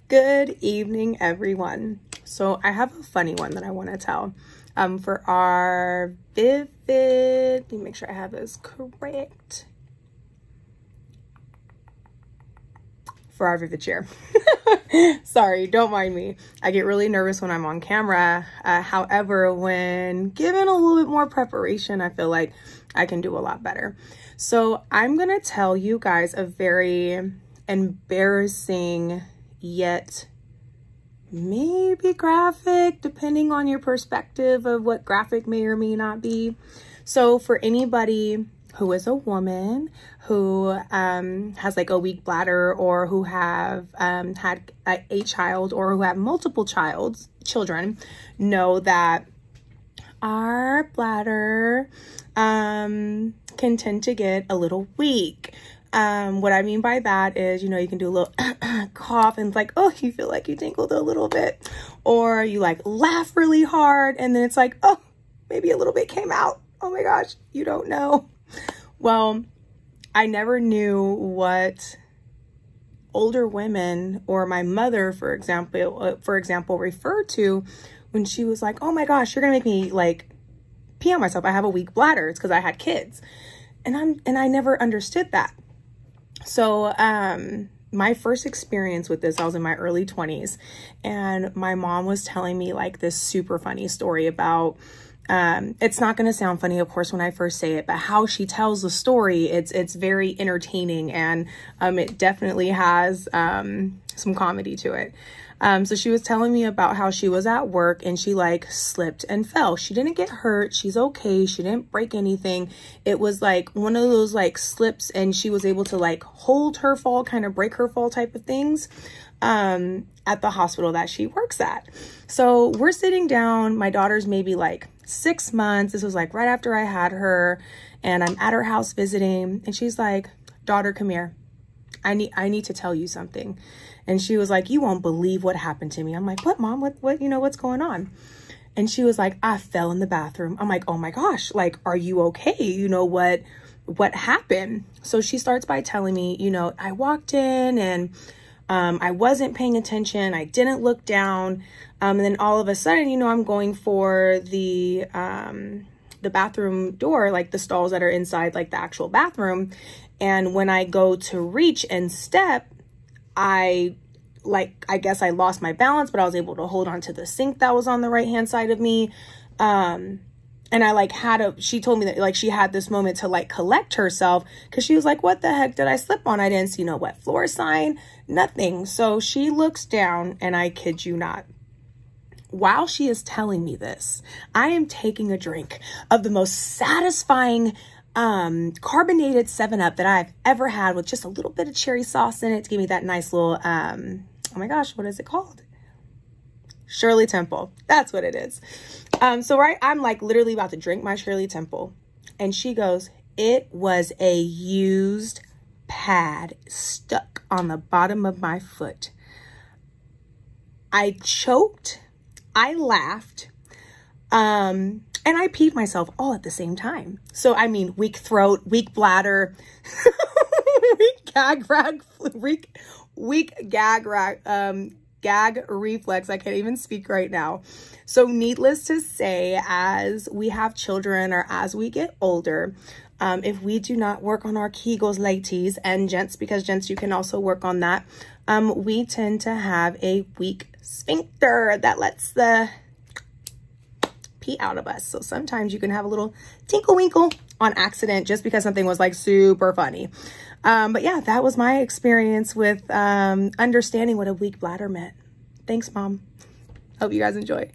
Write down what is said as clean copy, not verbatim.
Good evening, everyone. So I have a funny one that I want to tell. For our Vivid, let me make sure I have this correct. For our Vivid share. Sorry, don't mind me. I get really nervous when I'm on camera. However, when given a little bit more preparation, I feel like I can do a lot better. So I'm going to tell you guys a very embarrassing yet maybe graphic, depending on your perspective of what graphic may or may not be. So for anybody who is a woman who has like a weak bladder, or who have had a child, or who have multiple children, know that our bladder can tend to get a little weak. What I mean by that is, you know, you can do a little cough and it's like, oh, you feel like you tingled a little bit, or you like laugh really hard and then it's like, oh, maybe a little bit came out. Oh my gosh, you don't know. Well, I never knew what older women, or my mother, for example, referred to when she was like, oh my gosh, you're gonna make me like pee on myself. I have a weak bladder. It's because I had kids. And I never understood that. So my first experience with this, I was in my early 20s, and my mom was telling me like this super funny story about, it's not going to sound funny, of course, when I first say it, but how she tells the story, it's very entertaining, and it definitely has some comedy to it. So she was telling me about how she was at work and she like slipped and fell. She didn't get hurt. She's okay. She didn't break anything. It was like one of those like slips, and she was able to like hold her fall, kind of break her fall type of things, at the hospital that she works at. So we're sitting down. My daughter's maybe like 6 months. This was like right after I had her, and I'm at her house visiting, and she's like, daughter, come here. I need to tell you something. And she was like, you won't believe what happened to me. I'm like, what, mom? What, you know, what's going on? And she was like, I fell in the bathroom. I'm like, oh my gosh, like, are you okay? You know, what happened? So she starts by telling me, you know, I walked in and I wasn't paying attention. I didn't look down. And then all of a sudden, you know, I'm going for the bathroom door, like the stalls that are inside, like the actual bathroom. And when I go to reach and step, I guess I lost my balance, but I was able to hold on to the sink that was on the right hand side of me. And I like she told me that like she had this moment to like collect herself, because she was like, what the heck did I slip on? I didn't see no wet floor sign, nothing. So she looks down, and I kid you not, while she is telling me this, I am taking a drink of the most satisfying carbonated 7-Up that I've ever had, with just a little bit of cherry sauce in it to give me that nice little, oh my gosh, what is it called? Shirley Temple. That's what it is. So I'm like literally about to drink my Shirley Temple, and she goes, it was a used pad stuck on the bottom of my foot. I choked, I laughed, and I peed myself all at the same time. So, I mean, weak throat, weak bladder, weak gag reflex. I can't even speak right now. So needless to say, as we have children, or as we get older, if we do not work on our Kegels, ladies and gents, because gents, you can also work on that, we tend to have a weak sphincter that lets the pee out of us. So sometimes you can have a little tinkle winkle on accident, just because something was like super funny. But yeah, that was my experience with understanding what a weak bladder meant. Thanks, Mom. Hope you guys enjoy.